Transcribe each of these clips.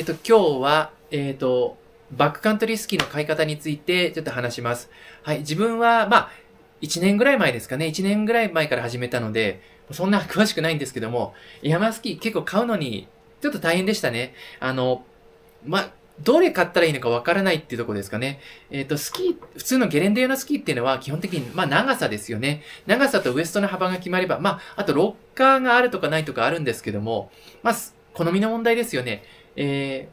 今日は、バックカントリースキーの買い方についてちょっと話します。はい。自分は、1年ぐらい前ですかね。1年ぐらい前から始めたので、そんな詳しくないんですけども、山スキー結構買うのに、ちょっと大変でしたね。どれ買ったらいいのかわからないっていうところですかね。スキー、普通のゲレンデ用のスキーっていうのは基本的に、長さですよね。長さとウエストの幅が決まれば、あとロッカーがあるとかないとかあるんですけども、好みの問題ですよね。ビンデ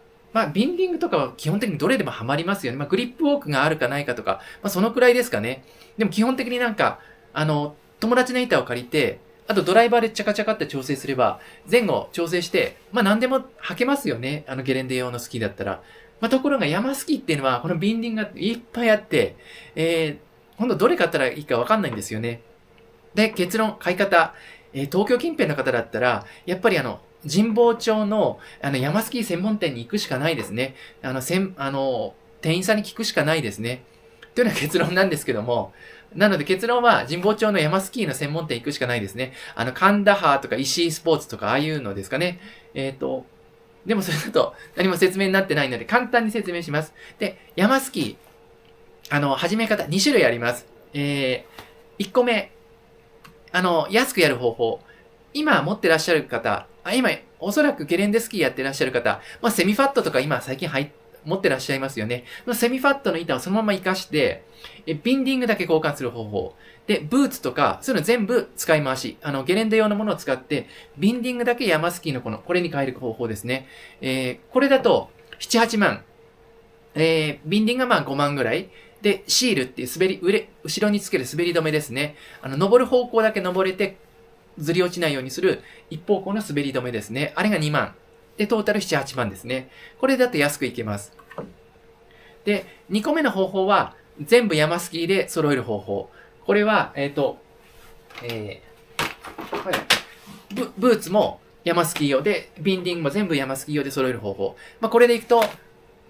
ィングとかは基本的にどれでもハマりますよね。グリップウォークがあるかないかとか、そのくらいですかね。でも基本的に友達の板を借りて、あとドライバーでチャカチャカって調整すれば、前後調整して、何でも履けますよね。ゲレンデ用のスキーだったら。ところが山スキーっていうのは、このビンディングがいっぱいあって、今度どれ買ったらいいかわかんないんですよね。で、結論、買い方。東京近辺の方だったら、やっぱり神保町の、山スキー専門店に行くしかないですね。店員さんに聞くしかないですね。というのが結論なんですけども、なので結論は神保町の山スキーの専門店行くしかないですね。カンダハーとか石井スポーツとかああいうのですかね。でもそれだと何も説明になってないので簡単に説明します。で、山スキー、始め方2種類あります。1個目、安くやる方法。今持ってらっしゃる方、今、おそらくゲレンデスキーやってらっしゃる方、セミファットとか今最近持ってらっしゃいますよね。セミファットの板をそのまま活かして、ビンディングだけ交換する方法。で、ブーツとか、そういうの全部使い回し。ゲレンデ用のものを使って、ビンディングだけ山スキーのこれに変える方法ですね。これだと、7、8万。ビンディングが5万ぐらい。で、シールっていう後ろにつける滑り止めですね。登る方向だけ登れて、ずり落ちないようにする一方向の滑り止めですね。あれが2万。で、トータル7、8万ですね。これだと安くいけます。で、2個目の方法は、全部山スキーで揃える方法。これは、ブーツも山スキー用で、ビンディングも全部山スキー用で揃える方法。これでいくと、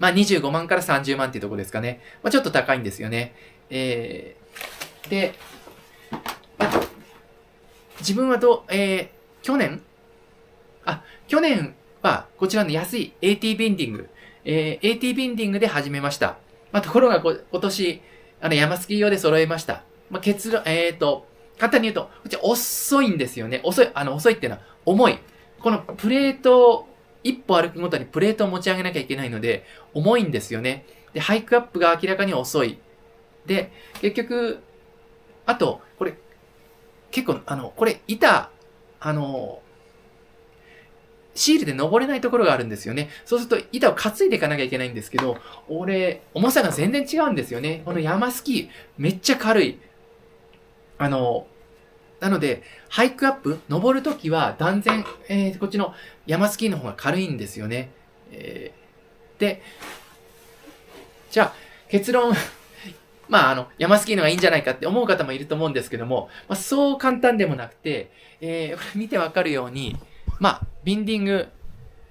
25万から30万っていうところですかね。ちょっと高いんですよね。で、自分は去年はこちらの安い AT ビンディング、AT ビンディングで始めました。ところが今年、山スキー用で揃えました。結論、簡単に言うと、こっち遅いんですよね。遅いっていうのは重い。このプレートを、一歩歩くごとにプレートを持ち上げなきゃいけないので、重いんですよね。で、ハイクアップが明らかに遅い。で、結局、あと、これ、結構、これ、シールで登れないところがあるんですよね。そうすると板を担いでいかなきゃいけないんですけど、重さが全然違うんですよね。この山スキー、めっちゃ軽い。なので、ハイクアップ、登るときは断然、こっちの山スキーの方が軽いんですよね。で、じゃあ、結論、山スキーのがいいんじゃないかって思う方もいると思うんですけども、そう簡単でもなくて、これ見てわかるように、ビンディング、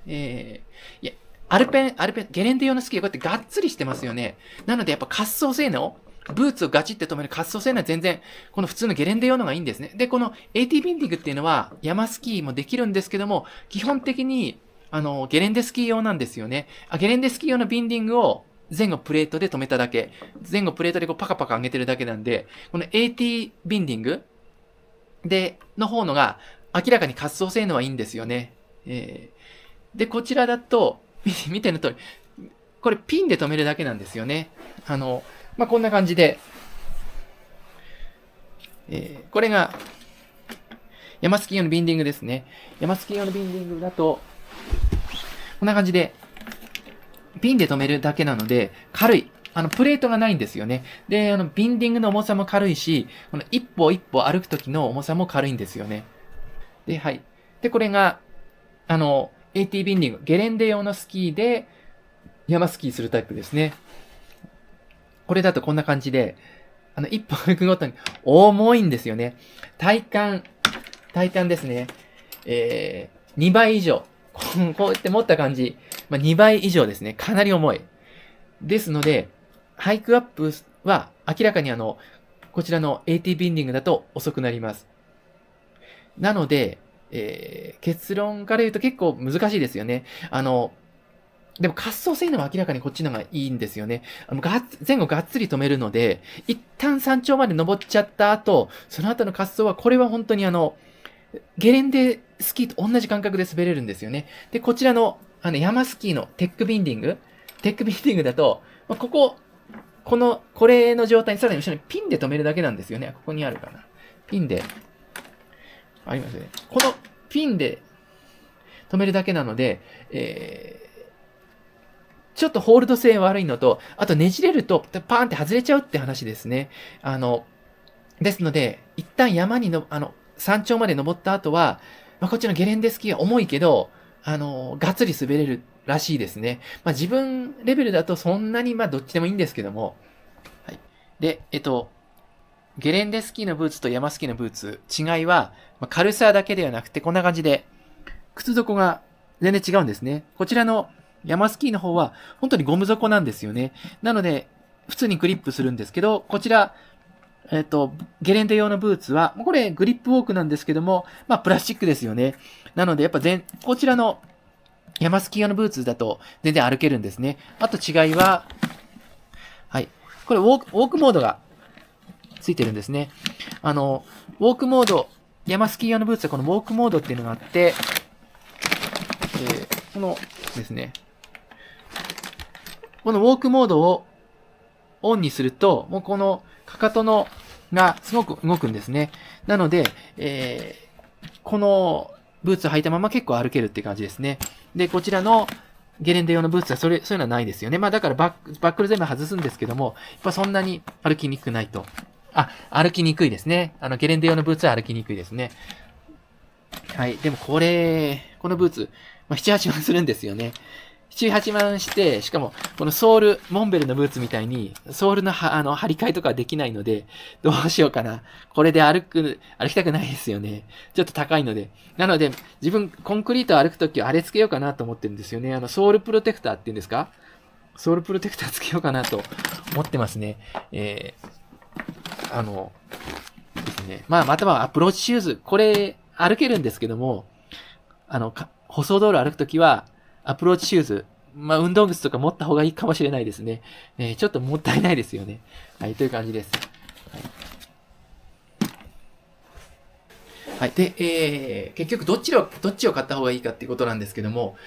いや、アルペン、ゲレンデ用のスキーはこうやってがっつりしてますよね。なのでやっぱ滑走性能、ブーツをガチって止める滑走性能は全然、この普通のゲレンデ用のがいいんですね。で、この AT ビンディングっていうのは山スキーもできるんですけども、基本的に、ゲレンデスキー用なんですよね。ゲレンデスキー用のビンディングを前後プレートで止めただけ。前後プレートでこうパカパカ上げてるだけなんで、この AT ビンディングの方のが明らかに滑走性能はいいんですよね。で、こちらだと、見ての通り、これピンで止めるだけなんですよね。こんな感じで、これが、山スキー用のビンディングですね。山スキー用のビンディングだと、こんな感じで、ピンで止めるだけなので、軽い。プレートがないんですよね。で、ビンディングの重さも軽いし、この一歩一歩歩くときの重さも軽いんですよね。で、はい。で、これが、AT ビンディング、ゲレンデ用のスキーで山スキーするタイプですね。これだとこんな感じで、一歩歩くごとに重いんですよね。体感ですね。2倍以上。こうやって持った感じ。2倍以上ですね。かなり重い。ですので、ハイクアップは明らかにこちらの AT ビンディングだと遅くなります。なので、結論から言うと結構難しいですよね。でも滑走性能は明らかにこっちの方がいいんですよね。前後がっつり止めるので、一旦山頂まで登っちゃった後、その後の滑走は、これは本当にゲレンデスキーと同じ感覚で滑れるんですよね。で、こちらの、山スキーのテックビンディングだと、これの状態にさらに後ろにピンで止めるだけなんですよね。ここにあるかな。ピンで、ありますね。このピンで止めるだけなので、ちょっとホールド性悪いのと、あとねじれるとパーンって外れちゃうって話ですね。ですので、一旦山頂まで登った後は、こっちのゲレンデスキーは重いけど、がっつり滑れるらしいですね。自分レベルだとそんなにどっちでもいいんですけども。はい。で、ゲレンデスキーのブーツと山スキーのブーツ、違いは、軽さだけではなくて、こんな感じで、靴底が全然違うんですね。こちらの山スキーの方は、本当にゴム底なんですよね。なので、普通にグリップするんですけど、こちら、ゲレンデ用のブーツは、これグリップウォークなんですけども、プラスチックですよね。なので、やっぱこちらの山スキー用のブーツだと全然歩けるんですね。あと違いは、はい。これウォークモードがついてるんですね。ウォークモード、山スキー用のブーツはこのウォークモードっていうのがあって、このですね、このウォークモードをオンにすると、もうこのかかとがすごく動くんですね。なので、このブーツを履いたまま結構歩けるって感じですね。で、こちらのゲレンデ用のブーツはそういうのはないですよね。だからバックル全部外すんですけども、やっぱそんなに歩きにくくないと。歩きにくいですね。ゲレンデ用のブーツは歩きにくいですね。はい。でもこのブーツ、7、8万するんですよね。7、8万して、しかも、このソール、モンベルのブーツみたいに、ソールの張り替えとかできないので、どうしようかな。これで歩きたくないですよね。ちょっと高いので。なので、自分、コンクリートを歩くときはあれつけようかなと思ってるんですよね。ソールプロテクターっていうんですか？ソールプロテクターつけようかなと思ってますね。ですね。またはアプローチシューズ。これ、歩けるんですけども、舗装道路歩くときは、アプローチシューズ、運動靴とか持った方がいいかもしれないですね。ちょっともったいないですよね。はい、という感じです。はい。で、結局どっちを買った方がいいかっていうことなんですけども、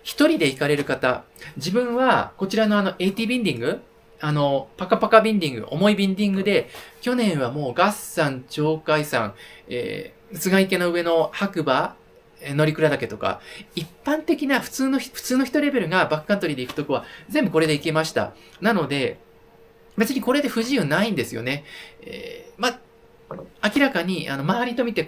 一人で行かれる方、自分はこちらのAT ビンディング、パカパカビンディング、重いビンディングで、去年はもう月山、鳥海山、菅池の上の白馬、乗鞍岳とか、一般的な普通の人レベルがバックカントリーで行くとこは全部これで行けました。なので、別にこれで不自由ないんですよね。明らかに周りと見て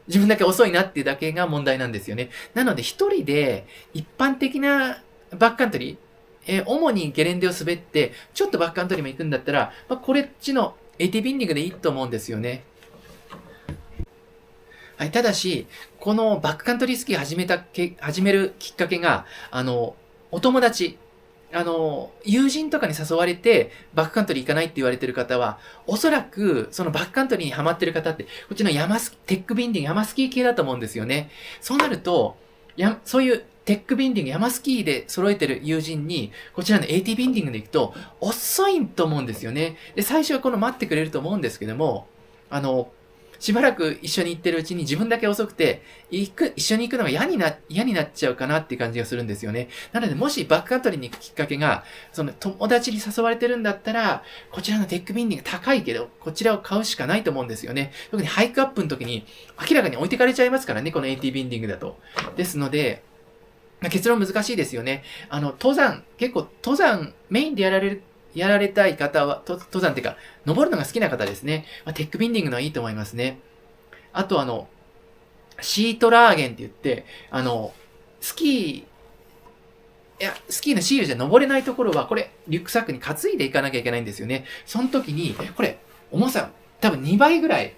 自分だけ遅いなっていうだけが問題なんですよね。なので一人で一般的なバックカントリー、主にゲレンデを滑って、ちょっとバックカントリーも行くんだったら、これっちのATビンディングでいいと思うんですよね。はい、ただし、このバックカントリースキー始めるきっかけが、お友達、友人とかに誘われて、バックカントリー行かないって言われてる方は、おそらく、そのバックカントリーにハマってる方って、こっちのテックビンディング、山スキー系だと思うんですよね。そうなると、そういうテックビンディング、山スキーで揃えてる友人に、こちらの AT ビンディングで行くと、遅いと思うんですよね。で、最初は待ってくれると思うんですけども、しばらく一緒に行ってるうちに自分だけ遅くて、一緒に行くのが嫌になっちゃうかなっていう感じがするんですよね。なので、もしバックカントリーに行くきっかけが、その友達に誘われてるんだったら、こちらのテックビンディング高いけど、こちらを買うしかないと思うんですよね。特にハイクアップの時に明らかに置いてかれちゃいますからね、この AT ビンディングだと。ですので、結論難しいですよね。結構登山、メインでやられたい方は、登山っていうか、登るのが好きな方ですね。テックビンディングのはいいと思いますね。あとシートラーゲンって言って、スキーのシールじゃ登れないところは、これ、リュックサックに担いでいかなきゃいけないんですよね。その時に、これ、重さ、多分2倍ぐらい、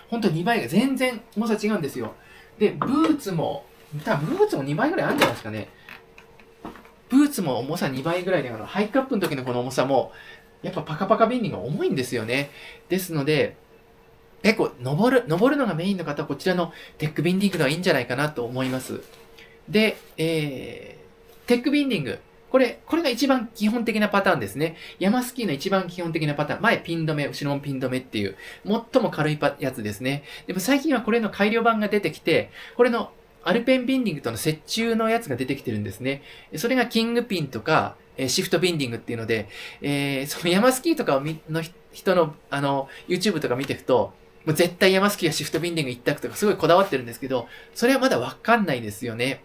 本当に2倍が全然重さ違うんですよ。で、ブーツも2倍ぐらいあるんじゃないですかね。ブーツも重さ2倍ぐらいで、ハイカップの時のこの重さも、やっぱパカパカビンディングが重いんですよね。ですので、結構登るのがメインの方はこちらのテックビンディングのはいいんじゃないかなと思います。で、テックビンディング。これが一番基本的なパターンですね。山スキーの一番基本的なパターン。前ピン止め、後ろもピン止めっていう、最も軽いやつですね。でも最近はこれの改良版が出てきて、これのアルペンビンディングとの折衷のやつが出てきてるんですね。それがキングピンとか、シフトビンディングっていうので、その山スキーとかの人の、YouTube とか見ていくと、もう絶対山スキーやシフトビンディング一択とかすごいこだわってるんですけど、それはまだわかんないですよね。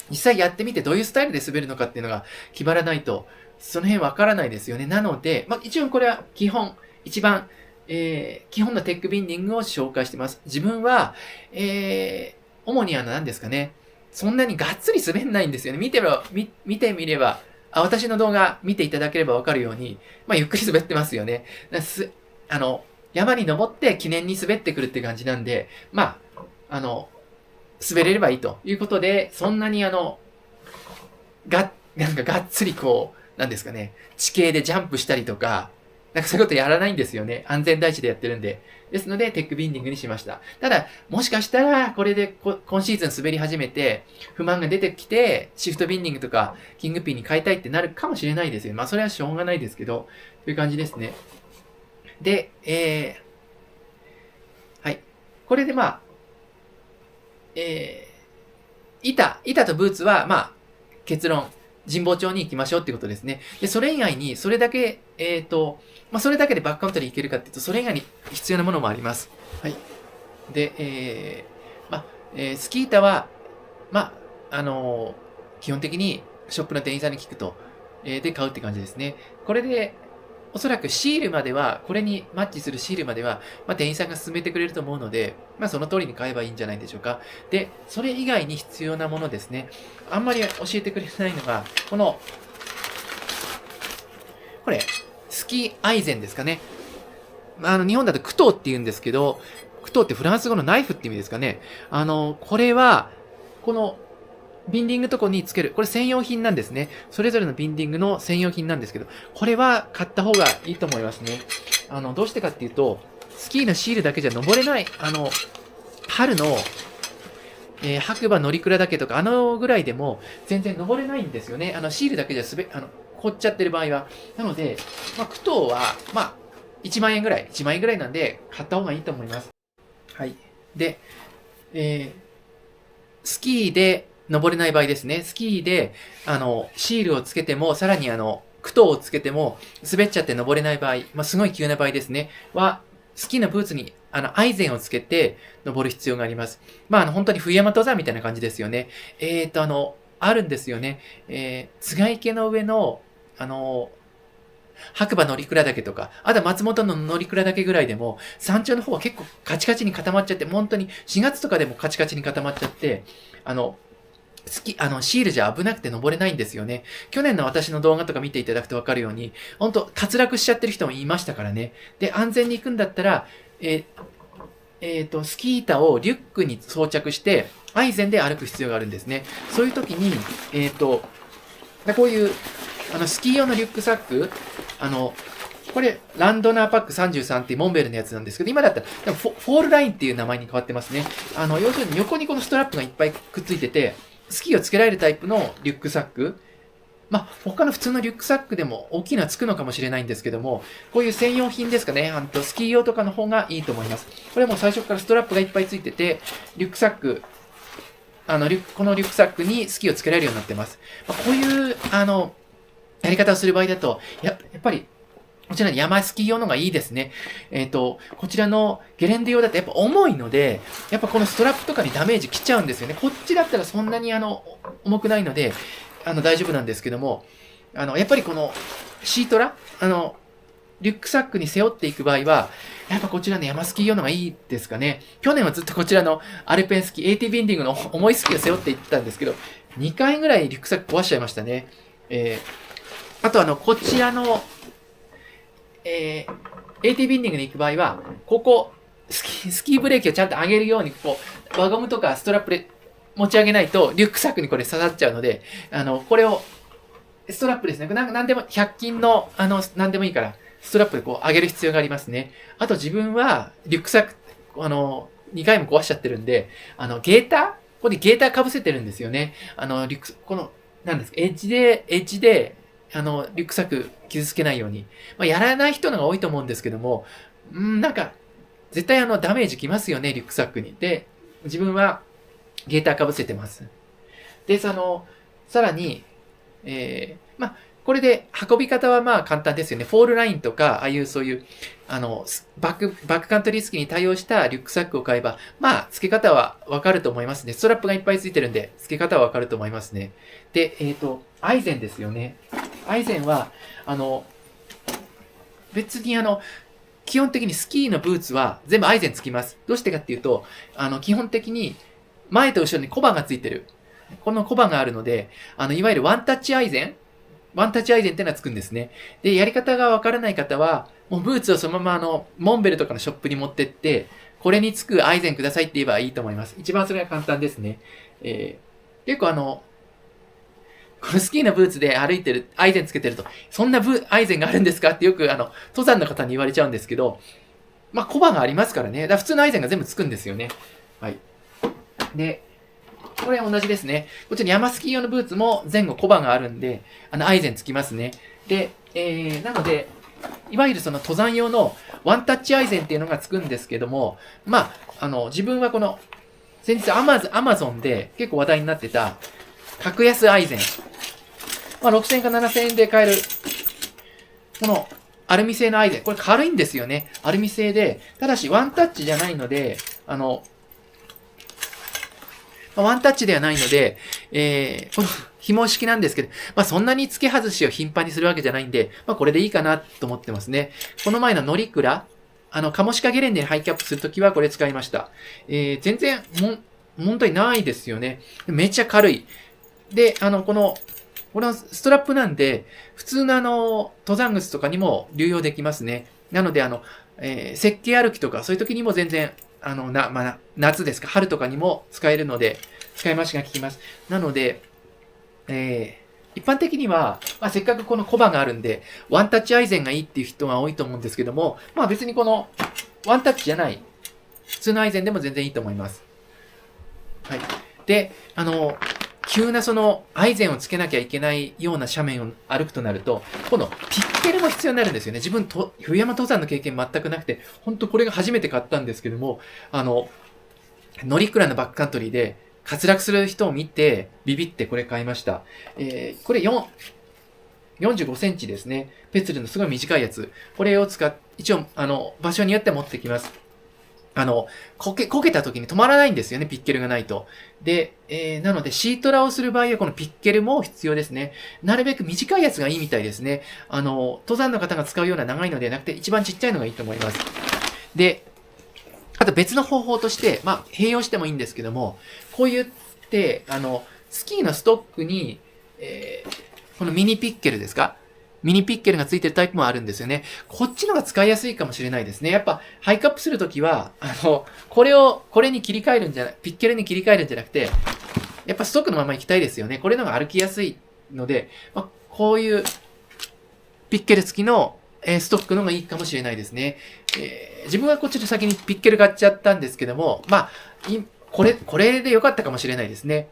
実際やってみてどういうスタイルで滑るのかっていうのが決まらないと、その辺わからないですよね。なので、一応これは基本、一番、基本のテックビンディングを紹介してます。自分は、主に何ですかね。そんなにがっつり滑んないんですよね。見てみれば、私の動画見ていただければわかるように、ゆっくり滑ってますよね。山に登って記念に滑ってくるって感じなんで、滑れればいいということで、そんなになんかがっつりなんですかね、地形でジャンプしたりとか、そういうことやらないんですよね。安全第一でやってるんで。ですので、テックビンディングにしました。ただ、もしかしたら、これで今シーズン滑り始めて、不満が出てきて、シフトビンディングとか、キングピンに変えたいってなるかもしれないですよ。それはしょうがないですけど、という感じですね。で、はい。これで板とブーツは、結論、神保町に行きましょうってことですね。で、それ以外に、それだけ、それだけでバックカウントリー行けるかっていうと、それ以外に必要なものもあります。はい。で、スキー板は、基本的にショップの店員さんに聞くと、で買うって感じですね。これで、おそらくシールまでは、これにマッチするシールまでは、店員さんが勧めてくれると思うので、その通りに買えばいいんじゃないでしょうか。で、それ以外に必要なものですね。あんまり教えてくれないのが、これ、スキーアイゼンですかね。日本だとクトーって言うんですけど、クトーってフランス語のナイフって意味ですかね。これは、この、ビンディングとこにつける。これ専用品なんですね。それぞれのビンディングの専用品なんですけど、これは買った方がいいと思いますね。どうしてかっていうと、スキーのシールだけじゃ登れない、春の、白馬乗鞍岳とか、ぐらいでも全然登れないんですよね。シールだけじゃ凍っちゃってる場合は。なので、クトーは、1万円ぐらいなんで、買った方がいいと思います。はい。で、スキーで登れない場合ですね。スキーで、シールをつけても、さらにクトーをつけても、滑っちゃって登れない場合、すごい急な場合ですね。スキーのブーツに、アイゼンをつけて登る必要があります。本当に冬山登山みたいな感じですよね。あるんですよね。津賀池の上の、白馬乗鞍岳とか、あとは松本の乗鞍岳ぐらいでも、山頂の方は結構カチカチに固まっちゃって、本当に4月とかでもカチカチに固まっちゃって、シールじゃ危なくて登れないんですよね。去年の私の動画とか見ていただくとわかるように、本当滑落しちゃってる人もいましたからね。で、安全に行くんだったら、スキー板をリュックに装着して、アイゼンで歩く必要があるんですね。そういう時に、こういう、スキー用のリュックサック、これ、ランドナーパック33っていうモンベルのやつなんですけど、今だったら、フォールラインっていう名前に変わってますね。要するに横にこのストラップがいっぱいくっついてて、スキーをつけられるタイプのリュックサック。他の普通のリュックサックでも大きいのはつくのかもしれないんですけども、こういう専用品ですかね、スキー用とかの方がいいと思います。これはもう最初からストラップがいっぱいついてて、リュックサック、このリュックサックにスキーをつけられるようになってます。こういう、やり方をする場合だと、やっぱり、こちらの山スキー用のがいいですね。こちらのゲレンデ用だとやっぱ重いので、やっぱこのストラップとかにダメージきちゃうんですよね。こっちだったらそんなに重くないので、大丈夫なんですけども、やっぱりこのシートラ、リュックサックに背負っていく場合は、やっぱこちらの山スキー用のがいいですかね。去年はずっとこちらのアルペンスキー、AT ビンディングの重いスキーを背負っていったんですけど、2回ぐらいリュックサック壊しちゃいましたね。あとこちらの、AT ビンディングに行く場合は、スキーブレーキをちゃんと上げるように、輪ゴムとかストラップで持ち上げないと、リュックサックにこれ刺さっちゃうので、これを、ストラップですね。なんでも、100均の、なんでもいいから、ストラップで上げる必要がありますね。あと自分は、リュックサック、2回も壊しちゃってるんで、ゲーターここにゲーター被せてるんですよね。この、なんですか、エッジで、リュックサック傷つけないように。まあ、やらない人のが多いと思うんですけども、なんか、絶対ダメージきますよね、リュックサックに。で、自分はゲーター被せてます。で、さらに、まあ、これで運び方はまあ簡単ですよね。フォールラインとか、ああいうそういう、バックカントリースキーに対応したリュックサックを買えば、まあ、付け方はわかると思いますね。ストラップがいっぱいついてるんで、付け方はわかると思いますね。で、アイゼンですよね。アイゼンは、別に基本的にスキーのブーツは全部アイゼンつきます。どうしてかっていうと、基本的に前と後ろにコバがついてる。このコバがあるので、いわゆるワンタッチアイゼンっていうのはつくんですね。で、やり方がわからない方は、もうブーツをそのままモンベルとかのショップに持ってって、これにつくアイゼンくださいって言えばいいと思います。一番それが簡単ですね。結構このスキーのブーツで歩いてる、アイゼンつけてると、そんなアイゼンがあるんですかってよく登山の方に言われちゃうんですけど、まあ、コバがありますからね。だから普通のアイゼンが全部つくんですよね。はい。で、これ同じですね。こっちに山スキー用のブーツも前後コバがあるんで、アイゼンつきますね。で、なので、いわゆるその登山用のワンタッチアイゼンっていうのがつくんですけども、まあ、自分はこの、先日アマゾンで結構話題になってた、格安アイゼン。まあ、6000円か7000円で買える、このアルミ製のアイゼン。これ軽いんですよね。アルミ製で、ただしワンタッチじゃないので、ワンタッチではないので、この紐式なんですけど、まあ、そんなに付け外しを頻繁にするわけじゃないんで、まあ、これでいいかなと思ってますね。この前の乗鞍、カモシカゲレンデにハイキャップするときはこれ使いました。全然、問題ないですよね。めっちゃ軽い。で、このストラップなんで、普通の登山靴とかにも流用できますね。なので、雪景歩きとか、そういう時にも全然、夏ですか、春とかにも使えるので、使い回しが効きます。なので、一般的には、まあ、せっかくこのコバがあるんで、ワンタッチアイゼンがいいっていう人が多いと思うんですけども、まあ別にこの、ワンタッチじゃない、普通のアイゼンでも全然いいと思います。はい。で、急なそのアイゼンをつけなきゃいけないような斜面を歩くとなると、今度ピッケルも必要になるんですよね。自分冬山登山の経験全くなくて、本当これが初めて買ったんですけども、乗鞍のバックカントリーで滑落する人を見てビビってこれ買いました。これ45センチですね。ペツルのすごい短いやつ。これを一応場所によって持ってきます。こけた時に止まらないんですよね、ピッケルがないと。で、なので、シートラをする場合は、このピッケルも必要ですね。なるべく短いやつがいいみたいですね。登山の方が使うような長いのではなくて、一番ちっちゃいのがいいと思います。で、あと別の方法として、まあ、併用してもいいんですけども、こう言って、スキーのストックに、このミニピッケルですか？ミニピッケルがついてるタイプもあるんですよね。こっちのが使いやすいかもしれないですね。やっぱ、ハイクアップするときは、これに切り替えるんじゃない、ピッケルに切り替えるんじゃなくて、やっぱストックのまま行きたいですよね。これのが歩きやすいので、まあ、こういうピッケル付きのストックのがいいかもしれないですね。自分はこっちで先にピッケル買っちゃったんですけども、まあ、これで良かったかもしれないですね。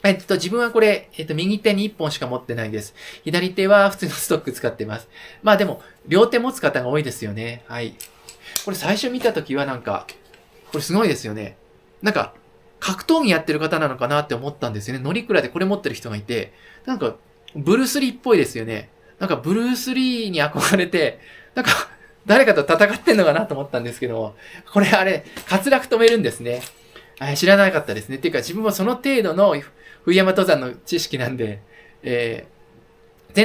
自分はこれ、右手に1本しか持ってないです。左手は普通のストック使ってます。まあでも、両手持つ方が多いですよね。はい。これ最初見たときはなんか、これすごいですよね。なんか、格闘技やってる方なのかなって思ったんですよね。乗鞍でこれ持ってる人がいて、なんか、ブルースリーっぽいですよね。なんか、ブルースリーに憧れて、なんか、誰かと戦ってんのかなと思ったんですけど、これあれ、滑落止めるんですね。知らなかったですね。っていうか、自分もその程度の冬山登山の知識なんで、全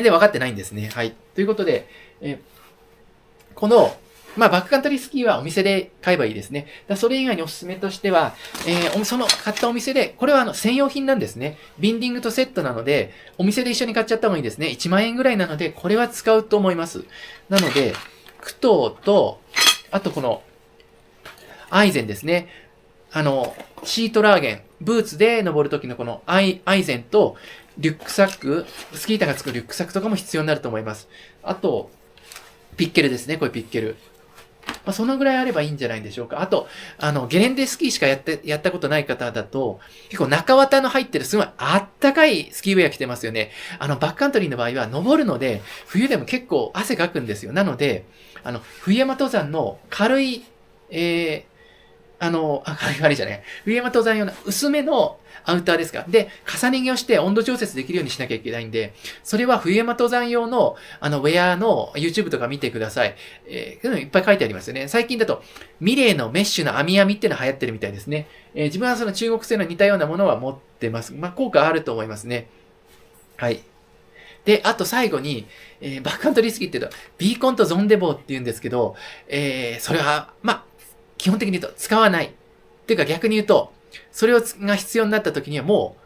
然分かってないんですね。はい。ということで、この、まあ、バックカントリースキーはお店で買えばいいですね。それ以外におすすめとしては、その買ったお店で、これは専用品なんですね。ビンディングとセットなので、お店で一緒に買っちゃった方がいいですね。1万円ぐらいなので、これは使うと思います。なので、クトーと、あとこの、アイゼンですね。シートラーゲン、ブーツで登るときのこのアイゼンと、リュックサック、スキー板がつくリュックサックとかも必要になると思います。あと、ピッケルですね。これピッケル。そのぐらいあればいいんじゃないでしょうか。あと、ゲレンデスキーしかやったことない方だと、結構中綿の入ってるすごいあったかいスキーウェア着てますよね。バックカントリーの場合は登るので、冬でも結構汗かくんですよ。なので、冬山登山の軽い、軽いじゃない。冬山登山用の薄めのアウターですか。で、重ね着をして温度調節できるようにしなきゃいけないんで、それは冬山登山用の、ウェアの YouTube とか見てください。いっぱい書いてありますよね。最近だと、ミレーのメッシュの網網っていうのが流行ってるみたいですね。自分はその中国製の似たようなものは持ってます。効果あると思いますね。はい。で、あと最後に、バックカントリースキーって言うと、ビーコンとゾンデボーって言うんですけど、それは、基本的に言うと使わない。っていうか逆に言うと、それが必要になった時にはもう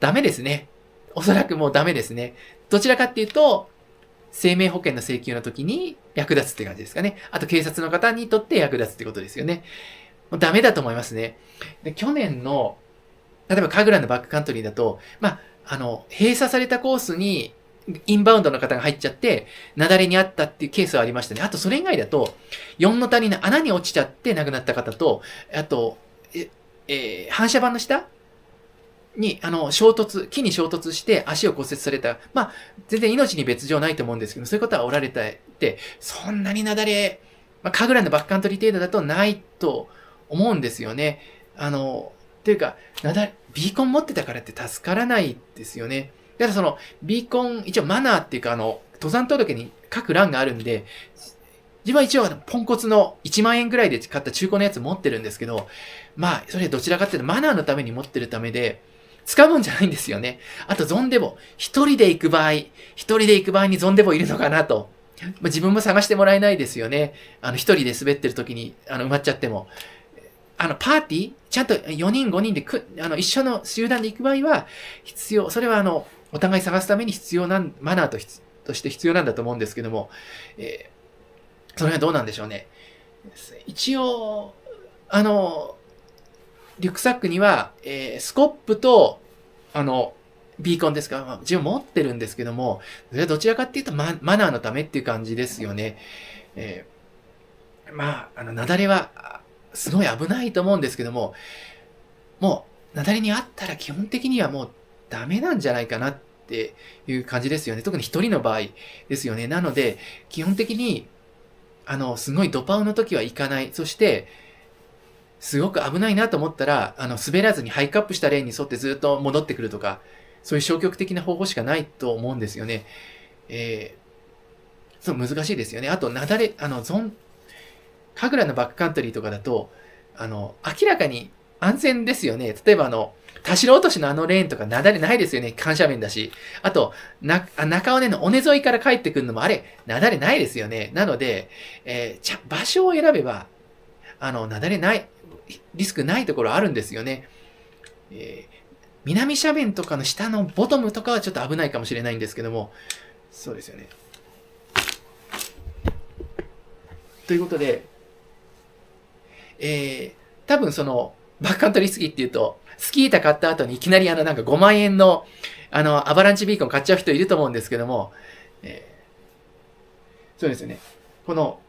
ダメですね。おそらくもうダメですね。どちらかっていうと、生命保険の請求の時に役立つって感じですかね。あと警察の方にとって役立つってことですよね。もうダメだと思いますね。で、去年の、例えば神楽のバックカントリーだと、閉鎖されたコースにインバウンドの方が入っちゃって、雪崩にあったっていうケースはありましたね。あとそれ以外だと、4の谷の穴に落ちちゃって亡くなった方と、あと、反射板の下に、木に衝突して足を骨折された。全然命に別状ないと思うんですけど、そういう方はおられて、そんなに雪崩、神楽のバックカントリー程度だとないと思うんですよね。というか、ビーコン持ってたからって助からないですよね。だからその、ビーコン、一応マナーっていうか、登山届に書く欄があるんで、自分は一応ポンコツの1万円ぐらいで買った中古のやつ持ってるんですけど、それどちらかっていうとマナーのために持ってるためで、使うもんじゃないんですよね。あとゾンデボ。一人で行く場合にゾンデボいるのかなと。自分も探してもらえないですよね。一人で滑ってる時に、埋まっちゃっても。パーティーちゃんと4人5人で一緒の集団で行く場合は、それはお互い探すために必要な、マナーとして必要なんだと思うんですけども、その辺はどうなんでしょうね。一応、リュックサックには、スコップと、ビーコンですか、自分持ってるんですけども、それはどちらかっていうとマナーのためっていう感じですよね。雪崩は、すごい危ないと思うんですけども、もう、雪崩にあったら基本的にはもうダメなんじゃないかなっていう感じですよね。特に一人の場合ですよね。なので、基本的に、すごいドパウの時は行かない。そして、すごく危ないなと思ったら、滑らずにハイクアップしたレーンに沿ってずっと戻ってくるとか、そういう消極的な方法しかないと思うんですよね。そう難しいですよね。あと、神楽のバックカントリーとかだと、明らかに安全ですよね。例えば田代落としのレーンとか雪崩ないですよね。緩斜面だし。あと、中尾根の尾根沿いから帰ってくるのも雪崩ないですよね。なので、場所を選べば、雪崩ない、リスクないところあるんですよね。南斜面とかの下のボトムとかはちょっと危ないかもしれないんですけども、そうですよね。ということで、多分バックカントリースキーっていうと、スキー板買った後にいきなりなんか5万円の、アバランチビーコン買っちゃう人いると思うんですけども、そうですよね。この、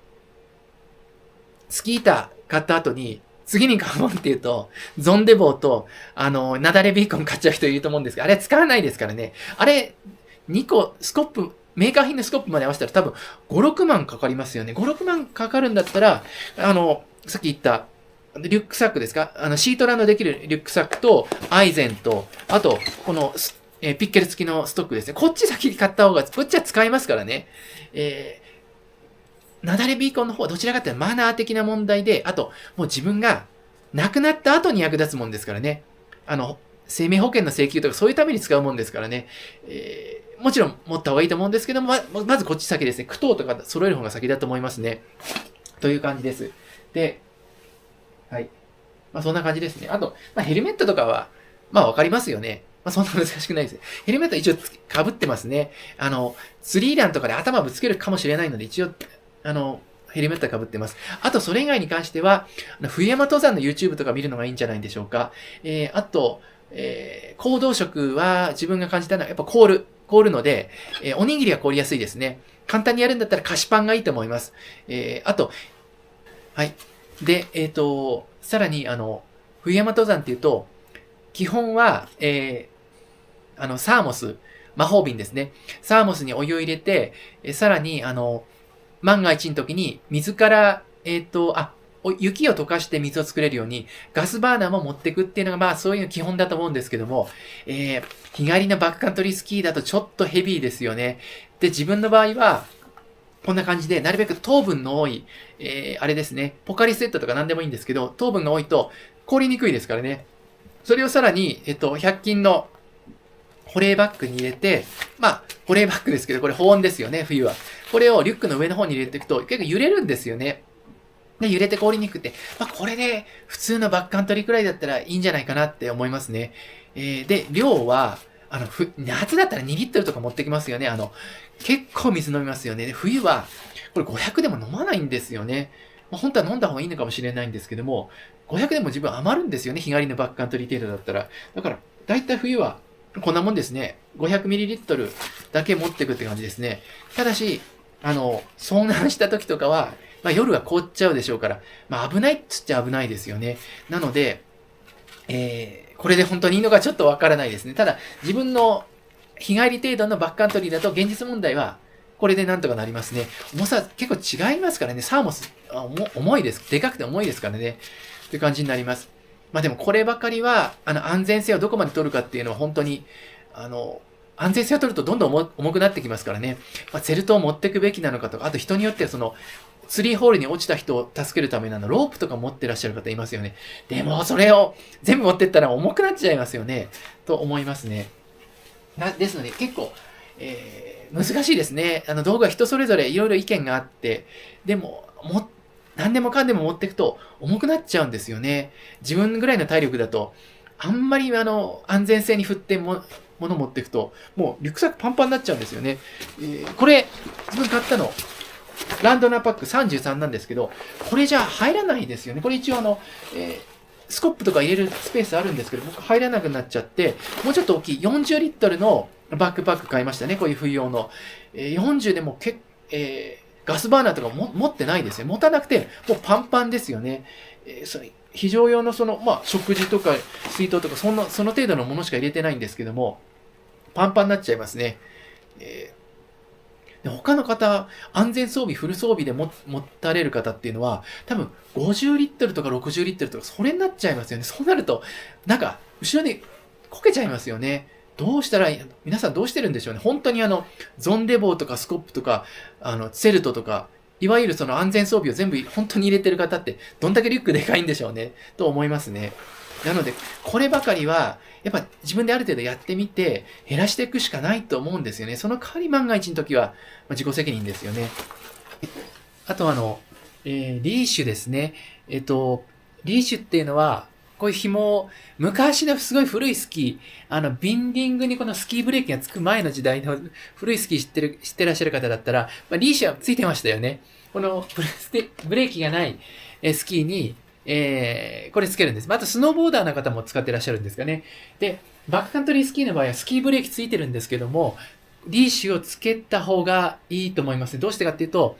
スキー板買った後に、次に買うもんっていうと、ゾンデボーと、なだれビーコン買っちゃう人いると思うんですけど、あれ使わないですからね。あれ、2個、メーカー品のスコップまで合わせたら多分5、6万かかりますよね。5、6万かかるんだったら、さっき言った、リュックサックですかシートランドできるリュックサックと、アイゼンと、あと、この、ピッケル付きのストックですね。こっち先に買った方が、こっちは使いますからね。なだれビーコンの方はどちらかというとマナー的な問題で、あと、もう自分が亡くなった後に役立つもんですからね。生命保険の請求とかそういうために使うもんですからね。もちろん持った方がいいと思うんですけども、まずこっち先ですね。苦闘とか揃える方が先だと思いますね。という感じです。で、はい。そんな感じですね。あと、ヘルメットとかは、わかりますよね。そんな難しくないです。ヘルメット一応被ってますね。スリーランとかで頭ぶつけるかもしれないので、一応、ヘルメット被ってます。あと、それ以外に関しては、冬山登山の YouTube とか見るのがいいんじゃないでしょうか。あと、行動食は自分が感じたのは、やっぱ凍るので、おにぎりは凍りやすいですね。簡単にやるんだったら菓子パンがいいと思います。あと、はい。で、さらに、冬山登山っていうと、基本は、サーモス、魔法瓶ですね。サーモスにお湯を入れて、さらに、万が一の時に、水から、雪を溶かして水を作れるように、ガスバーナーも持ってくっていうのが、まあ、そういうの基本だと思うんですけども、日帰りのバックカントリースキーだとちょっとヘビーですよね。で、自分の場合は、こんな感じで、なるべく糖分の多い、あれですね、ポカリスエットとか何でもいいんですけど、糖分が多いと凍りにくいですからね。それをさらに、100均の保冷バッグに入れて、まあ、保冷バッグですけど、これ保温ですよね、冬は。これをリュックの上の方に入れていくと、結構揺れるんですよね。で、揺れて凍りにくくて、まあ、これで普通のバックカントリーくらいだったらいいんじゃないかなって思いますね。で、量は、夏だったら2リットルとか持ってきますよね。結構水飲みますよね。で、冬は、これ500でも飲まないんですよね。まあ、本当は飲んだ方がいいのかもしれないんですけども、500でも自分余るんですよね。日帰りのバックカントリー程度だったら。だから、だいたい冬は、こんなもんですね。500ml だけ持ってくって感じですね。ただし、遭難した時とかは、まあ、夜は凍っちゃうでしょうから、まあ、危ないっつっちゃ危ないですよね。なので、これで本当にいいのかちょっとわからないですね。ただ、自分の日帰り程度のバックカントリーだと現実問題は、これでなんとかなりますね。重さ結構違いますからね。サーモス、重いです。でかくて重いですからね。という感じになります。まあでもこればかりは、安全性をどこまで取るかっていうのは本当に、安全性を取るとどんどん重くなってきますからね。まあ、セルトを持っていくべきなのかとか、あと人によってはツリーホールに落ちた人を助けるためロープとか持ってらっしゃる方いますよね。でも、それを全部持ってったら重くなっちゃいますよね。と思いますね。ですので、結構、難しいですね。道具は人それぞれいろいろ意見があって、でも、何でもかんでも持っていくと重くなっちゃうんですよね。自分ぐらいの体力だと、あんまり安全性に振って物持っていくと、もうリュックサックパンパンになっちゃうんですよね。これ、自分買ったの、ランドナーパック33なんですけど、これじゃ入らないですよね。これ一応スコップとか入れるスペースあるんですけど、僕入らなくなっちゃって、もうちょっと大きい40リットルのバックパック買いましたね。こういう冬用の。40でもガスバーナーとかも持ってないですよ。持たなくて、もうパンパンですよね。非常用のまあ、食事とか水筒とか、その程度のものしか入れてないんですけども、パンパンになっちゃいますね。で他の方、安全装備、フル装備で持たれる方っていうのは、多分50リットルとか60リットルとか、それになっちゃいますよね。そうなると、なんか、後ろにこけちゃいますよね。どうしたら皆さんどうしてるんでしょうね。本当にゾンデ棒とかスコップとか、セルトとか、いわゆるその安全装備を全部本当に入れてる方って、どんだけリュックでかいんでしょうね。と思いますね。なので、こればかりは、やっぱ自分である程度やってみて、減らしていくしかないと思うんですよね。その代わり万が一の時は、自己責任ですよね。あとリーシュですね。リーシュっていうのは、こういう紐を、昔のすごい古いスキー、ビンディングにこのスキーブレーキがつく前の時代の古いスキー知ってらっしゃる方だったら、リーシュはついてましたよね。このブレーキがないスキーに、これつけるんです。あと、スノーボーダーの方も使ってらっしゃるんですかね。で、バックカントリースキーの場合はスキーブレーキついてるんですけども、リーシュをつけた方がいいと思います。どうしてかっていうと、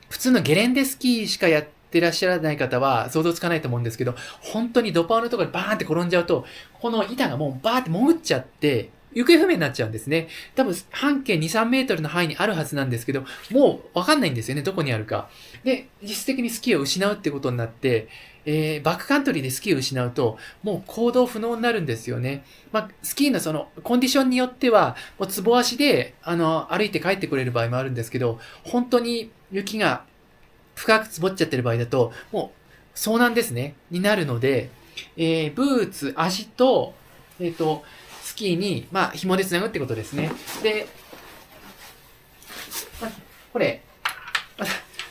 普通のゲレンデスキーしかやってらっしゃらない方は想像つかないと思うんですけど、本当にドパーのところでバーンって転んじゃうと、この板がもうバーって潜っちゃって、行方不明になっちゃうんですね。多分、半径2、3メートルの範囲にあるはずなんですけど、もうわかんないんですよね、どこにあるか。で、実質的にスキーを失うってことになって、バックカントリーでスキーを失うと、もう行動不能になるんですよね。スキーのコンディションによっては、もうつぼ足で、歩いて帰ってくれる場合もあるんですけど、本当に雪が深く積もっちゃってる場合だと、もう、遭難ですね、になるので、ブーツ、足と、スキーに、紐でつなぐってことですね。で、これ、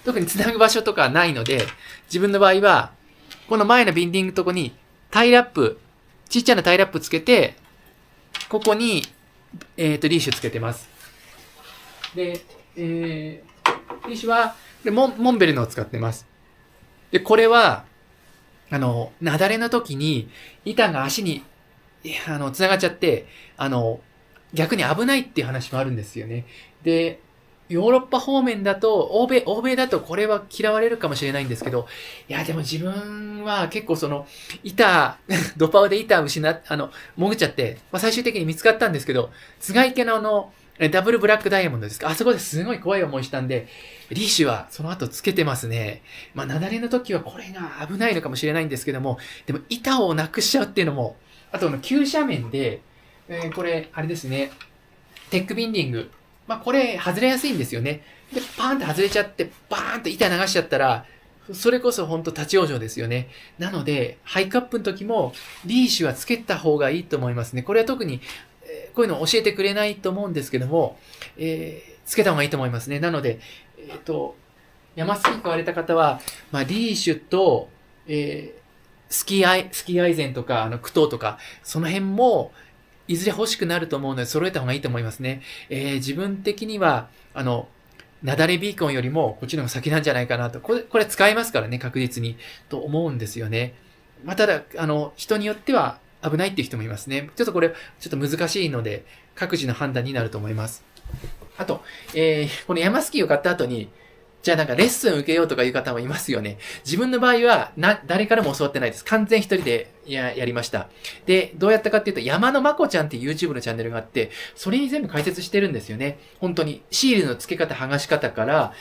特につなぐ場所とかないので、自分の場合は、この前のビンディングのとこに、タイラップ、ちっちゃなタイラップつけて、ここに、リーシュつけてます。で、リーシュは、モンベルのを使ってます。で、これは、雪崩の時に、板が足に、繋がっちゃって、逆に危ないっていう話もあるんですよね。で、ヨーロッパ方面だと、欧米だとこれは嫌われるかもしれないんですけど、いや、でも自分は結構ドパオで板を潜っちゃって、まあ、最終的に見つかったんですけど、津軽池のダブルブラックダイヤモンドですか。あそこですごい怖い思いしたんで、リーシュはその後つけてますね。まあ、雪崩の時はこれが危ないのかもしれないんですけども、でも板をなくしちゃうっていうのも、あと急斜面で、これ、あれですね、テックビンディング。まあ、これ、外れやすいんですよね。で、パーンって外れちゃって、バーンと板流しちゃったら、それこそ本当立ち往生ですよね。なので、ハイクアップの時も、リーシュはつけた方がいいと思いますね。これは特に、こういうのを教えてくれないと思うんですけども、つけた方がいいと思いますね。なので、山スキー買われた方は、まあ、リーシュと、スキーアイゼンとか、クトーとか、その辺も、いずれ欲しくなると思うので、揃えた方がいいと思いますね。自分的には、なだれビーコンよりも、こっちの方が先なんじゃないかなと。これ使えますからね、確実に。と思うんですよね。まあ、ただ、人によっては危ないっていう人もいますね。ちょっとこれ、ちょっと難しいので、各自の判断になると思います。あと、この山スキーを買った後に、じゃあなんかレッスン受けようとかいう方もいますよね。自分の場合は、誰からも教わってないです。完全一人でやりました。で、どうやったかっていうと、山のまこちゃんっていう YouTube のチャンネルがあって、それに全部解説してるんですよね。本当に。シールの付け方、剥がし方から、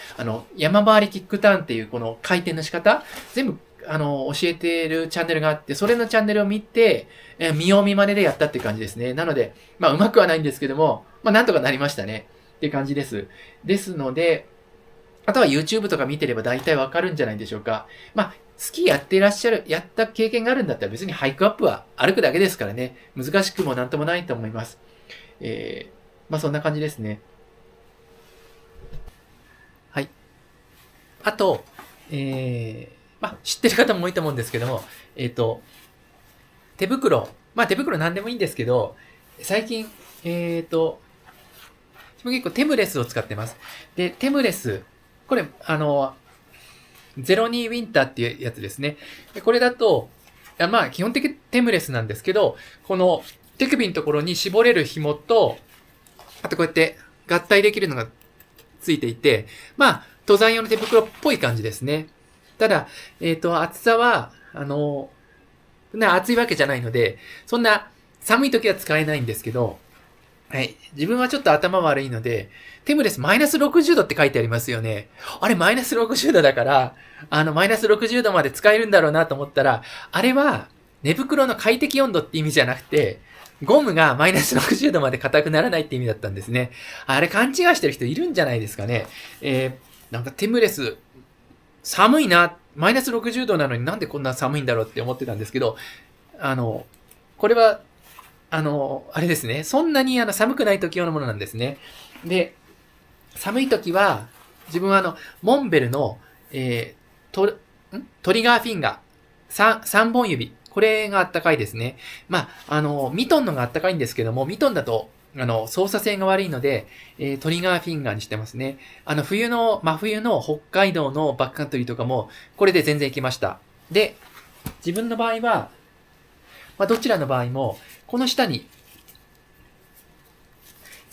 山回りキックターンっていうこの回転の仕方、全部、教えてるチャンネルがあって、それのチャンネルを見て、見よう見真似でやったって感じですね。なので、まあ、うまくはないんですけども、まあ、なんとかなりましたね。っていう感じです。ですので、あとは YouTube とか見てれば大体わかるんじゃないでしょうか。まあ、スキーやってらっしゃる、やった経験があるんだったら別にハイクアップは歩くだけですからね。難しくもなんともないと思います。まあそんな感じですね。はい。あと、まあ知ってる方も多いと思うんですけども、手袋。まあ手袋なんでもいいんですけど、最近、自分結構テムレスを使ってます。で、テムレス、これ、02ウィンターっていうやつですね。でこれだと、まあ、基本的にテムレスなんですけど、この手首のところに絞れる紐と、あとこうやって合体できるのがついていて、まあ、登山用の手袋っぽい感じですね。ただ、厚さは、厚いわけじゃないので、そんな寒い時は使えないんですけど、はい。自分はちょっと頭悪いので、テムレスマイナス60度って書いてありますよね。あれマイナス60度だから、マイナス60度まで使えるんだろうなと思ったら、あれは寝袋の快適温度って意味じゃなくて、ゴムがマイナス60度まで硬くならないって意味だったんですね。あれ勘違いしてる人いるんじゃないですかね。なんかテムレス、寒いな、マイナス60度なのになんでこんな寒いんだろうって思ってたんですけど、これはあれですね。そんなに寒くない時用のものなんですね。で、寒い時は、自分はモンベルの、トリガーフィンガー、3本指。これがあったかいですね。まあ、ミトンのがあったかいんですけども、ミトンだと、操作性が悪いので、トリガーフィンガーにしてますね。真冬の北海道のバックカントリーとかも、これで全然行きました。で、自分の場合は、まあ、どちらの場合も、この下に、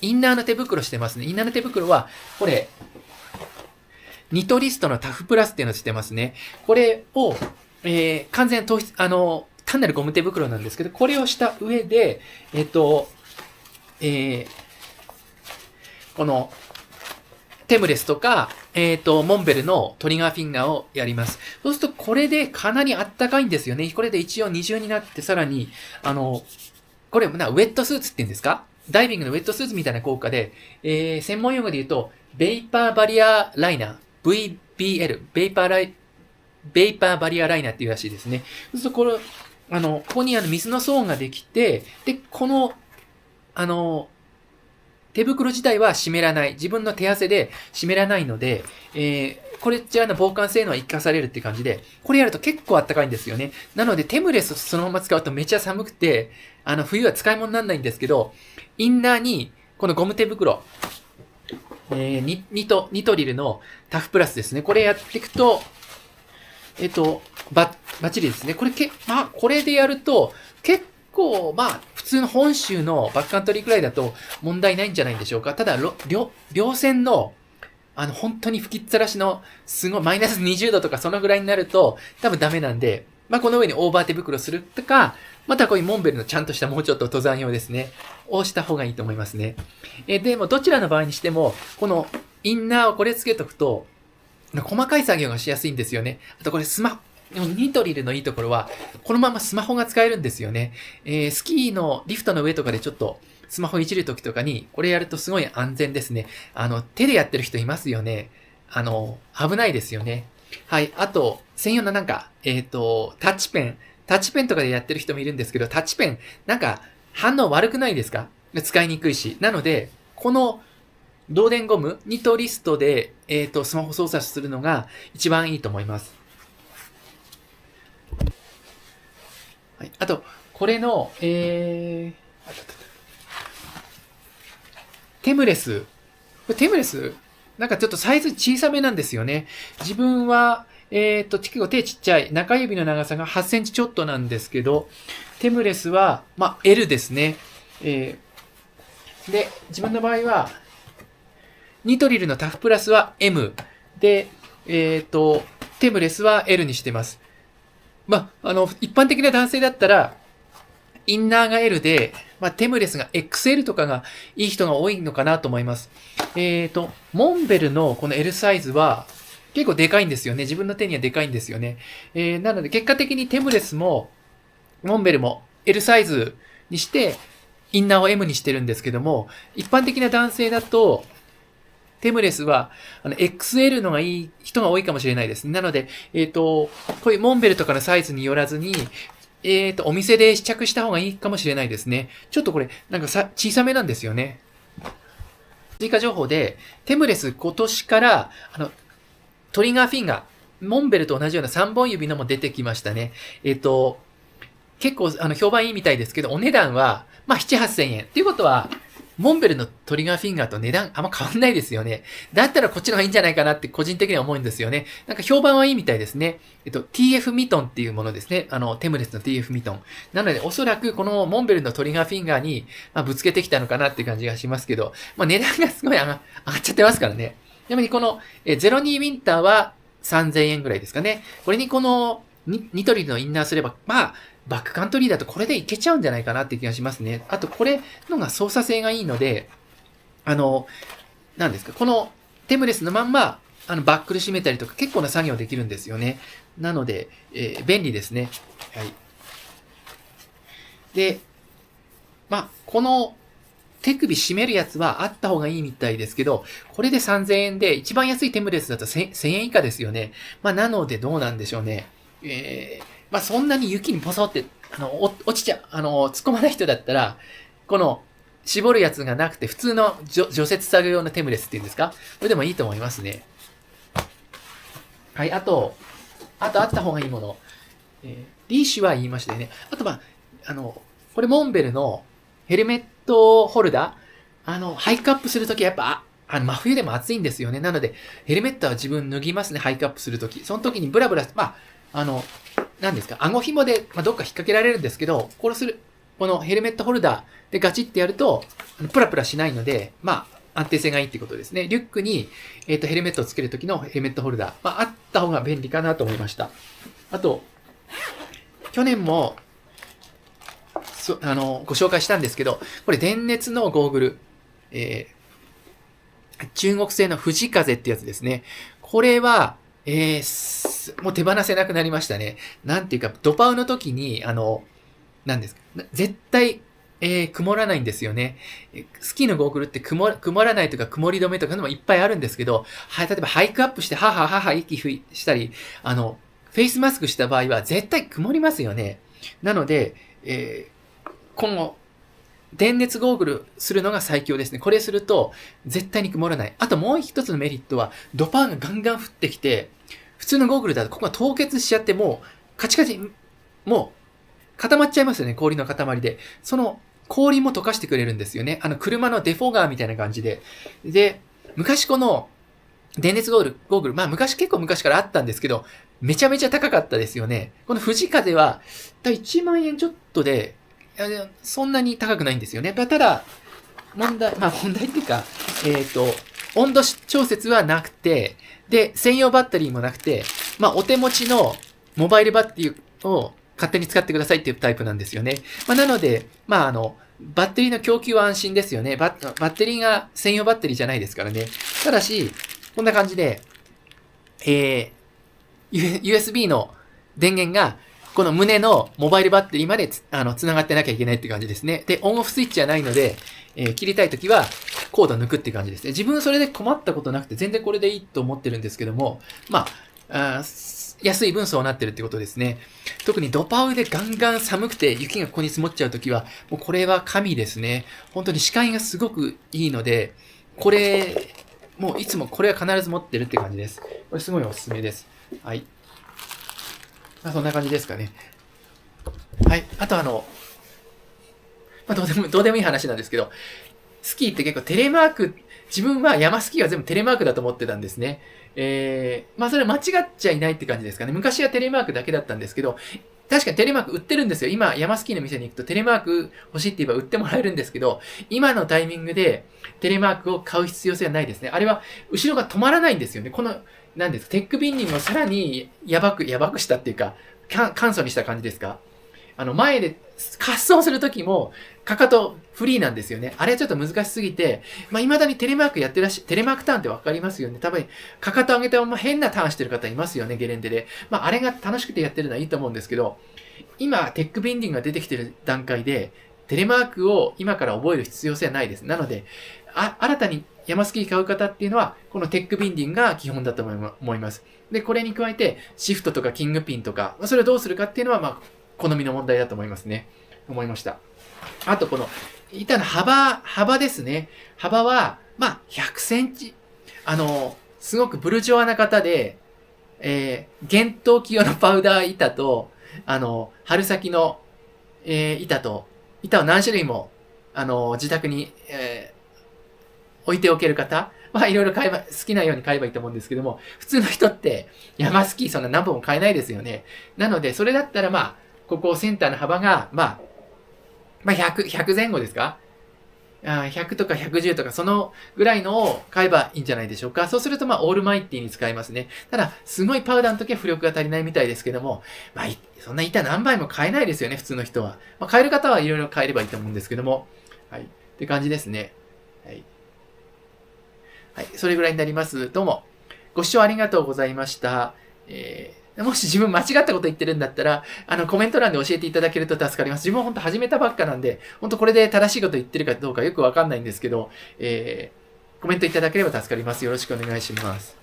インナーの手袋してますね。インナーの手袋は、これ、ニトリストのタフプラスっていうのをしてますね。これを、完全糖質、単なるゴム手袋なんですけど、これをした上で、この、テムレスとか、モンベルのトリガーフィンガーをやります。そうすると、これでかなりあったかいんですよね。これで一応二重になって、さらに、これ、ウェットスーツって言うんですか？ダイビングのウェットスーツみたいな効果で、専門用語で言うと、ベイパーバリアライナー、VBL、ベイパーバリアライナーっていうらしいですね。そうすると、ここに水の層ができて、で、この、手袋自体は湿らない。自分の手汗で湿らないので、これちらの防寒性能は活かされるって感じで、これやると結構あったかいんですよね。なので、テムレスそのまま使うとめちゃ寒くて、冬は使い物にならないんですけど、インナーに、このゴム手袋、ニトリルのタフプラスですね。これやっていくと、バッチリですね。これでやると、結構、普通の本州のバックカントリーくらいだと問題ないんじゃないでしょうか。ただ、稜線の本当に吹きっさらしの、すごい、マイナス20度とかそのぐらいになると、多分ダメなんで、この上にオーバー手袋するとか、またこういうモンベルのちゃんとしたもうちょっと登山用ですね、をした方がいいと思いますね。でも、どちらの場合にしても、このインナーをこれつけとくと、細かい作業がしやすいんですよね。あとこれニトリルのいいところは、このままスマホが使えるんですよね。スキーのリフトの上とかでちょっとスマホいじるときとかに、これやるとすごい安全ですね。手でやってる人いますよね。危ないですよね。はい。あと、専用のタッチペンとかでやってる人もいるんですけど、タッチペン、反応悪くないですか？使いにくいし。なので、この導電ゴム、ニトリストで、スマホ操作するのが一番いいと思います。はい。あと、これの、テムレス。テムレス、ちょっとサイズ小さめなんですよね。自分は、結構手ちっちゃい。中指の長さが8センチちょっとなんですけど、テムレスは、L ですね。で、自分の場合は、ニトリルのタフプラスは M。で、テムレスは L にしてます。一般的な男性だったら、インナーが L で、テムレスが XL とかがいい人が多いのかなと思います。モンベルのこの L サイズは結構でかいんですよね。自分の手にはでかいんですよね。なので結果的にテムレスも、モンベルも L サイズにして、インナーを M にしてるんですけども、一般的な男性だと、テムレスは、XL のがいい人が多いかもしれないです。なので、こういうモンベルとかのサイズによらずに、お店で試着した方がいいかもしれないですね。ちょっとこれ、小さめなんですよね。追加情報で、テムレス今年から、トリガーフィンガー、モンベルと同じような3本指のも出てきましたね。結構、評判いいみたいですけど、お値段は、7、8千円。っていうことは、モンベルのトリガーフィンガーと値段あんま変わんないですよね。だったらこっちの方がいいんじゃないかなって個人的には思うんですよね。評判はいいみたいですね。TF ミトンっていうものですね。テムレスの TF ミトン。なので、おそらくこのモンベルのトリガーフィンガーに、ぶつけてきたのかなっていう感じがしますけど、値段がすごい上がっちゃってますからね。ちなみにこの、02ウィンターは3000円ぐらいですかね。これにこの、ニトリのインナーすれば、バックカントリーだとこれでいけちゃうんじゃないかなって気がしますね。あと、これのが操作性がいいので、何ですか、このテムレスのまんま、バックル締めたりとか結構な作業できるんですよね。なので、便利ですね。はい。で、この手首締めるやつはあった方がいいみたいですけど、これで3000円で、一番安いテムレスだと1000円以下ですよね。なのでどうなんでしょうね。そんなに雪にポソって、落ちちゃう、突っ込まない人だったら、この、絞るやつがなくて、普通の除雪作業用のテムレスっていうんですか？これでもいいと思いますね。はい、あとあった方がいいもの。リーシュは言いましたよね。あとこれモンベルのヘルメットホルダー、ハイクアップするときはやっぱ、真冬でも暑いんですよね。なので、ヘルメットは自分脱ぎますね、ハイクアップするとき。その時にブラブラ、何ですか、顎紐で、どっか引っ掛けられるんですけど、このヘルメットホルダーでガチってやると、プラプラしないので、安定性がいいってことですね。リュックに、ヘルメットをつけるときのヘルメットホルダー、あった方が便利かなと思いました。あと、去年も、ご紹介したんですけど、これ電熱のゴーグル、中国製の富士風ってやつですね。これは、もう手放せなくなりましたね。なんていうか、ドパウの時に、何ですか、絶対、曇らないんですよね。スキーのゴーグルって曇らないとか曇り止めとかのもいっぱいあるんですけど、例えばハイクアップして、はは息したり、フェイスマスクした場合は絶対曇りますよね。なので、今後、電熱ゴーグルするのが最強ですね。これすると絶対に曇らない。あともう一つのメリットは、ドパーがガンガン降ってきて、普通のゴーグルだとここが凍結しちゃってもうカチカチ、もう固まっちゃいますよね。氷の塊で。その氷も溶かしてくれるんですよね。車のデフォガーみたいな感じで。で、昔この電熱ゴーグル、結構昔からあったんですけど、めちゃめちゃ高かったですよね。この富士風は、1万円ちょっとで、そんなに高くないんですよね。ただ、問題っていうか、温度調節はなくて、で、専用バッテリーもなくて、まあ、お手持ちのモバイルバッテリーを勝手に使ってくださいっていうタイプなんですよね。まあ、なので、まあ、バッテリーの供給は安心ですよね。バッテリーが専用バッテリーじゃないですからね。ただし、こんな感じで、USB の電源が、この胸のモバイルバッテリーまで繋がってなきゃいけないって感じですね。で、オンオフスイッチはないので、切りたいときはコードを抜くって感じですね。自分それで困ったことなくて、全然これでいいと思ってるんですけども、まあ、安い分そうなってるってことですね。特にドパウでガンガン寒くて雪がここに積もっちゃうときは、もうこれは神ですね。本当に視界がすごくいいので、これ、もういつもこれは必ず持ってるって感じです。これすごいおすすめです。はい。まあ、そんな感じですかね。はい。あとまあ、どうでもいい話なんですけど、スキーって結構テレマーク、自分は山スキーは全部テレマークだと思ってたんですね。まあそれ間違っちゃいないって感じですかね。昔はテレマークだけだったんですけど、確かにテレマーク売ってるんですよ。今、山スキーの店に行くとテレマーク欲しいって言えば売ってもらえるんですけど、今のタイミングでテレマークを買う必要性はないですね。あれは後ろが止まらないんですよね。この、なんですか、テックビンディングをさらにやばくしたっていうか、簡素にした感じですか。前で滑走するときも、かかとフリーなんですよね。あれはちょっと難しすぎて、まあ、未だにテレマークやってらっしゃ、テレマークターンってわかりますよね。多分、かかと上げたまま変なターンしてる方いますよね、ゲレンデで。まあ、あれが楽しくてやってるのはいいと思うんですけど、今、テックビンディングが出てきてる段階で、テレマークを今から覚える必要性はないです。なので、新たに山スキー買う方っていうのは、このテックビンディングが基本だと思います。で、これに加えて、シフトとかキングピンとか、それをどうするかっていうのは、まあ、好みの問題だと思いますね。思いました。あと、この、板の幅ですね。幅は、まあ、100センチ。すごくブルジョアな方で、厳冬期用のパウダー板と、春先の、板を何種類も、自宅に、置いておける方はいろいろ好きなように買えばいいと思うんですけども、普通の人って山スキーそんな何本も買えないですよね。なので、それだったらまあ、ここセンターの幅が、まあ100前後ですか？100とか110とかそのぐらいのを買えばいいんじゃないでしょうか。そうするとまあオールマイティに使えますね。ただ、すごいパウダーの時は浮力が足りないみたいですけども、まあそんな板何倍も買えないですよね、普通の人は。まあ買える方はいろいろ買えればいいと思うんですけども。はい。って感じですね。はい。はい。それぐらいになります。どうも。ご視聴ありがとうございました。もし自分間違ったこと言ってるんだったら、コメント欄で教えていただけると助かります。自分は本当始めたばっかなんで、本当これで正しいこと言ってるかどうかよくわかんないんですけど、コメントいただければ助かります。よろしくお願いします。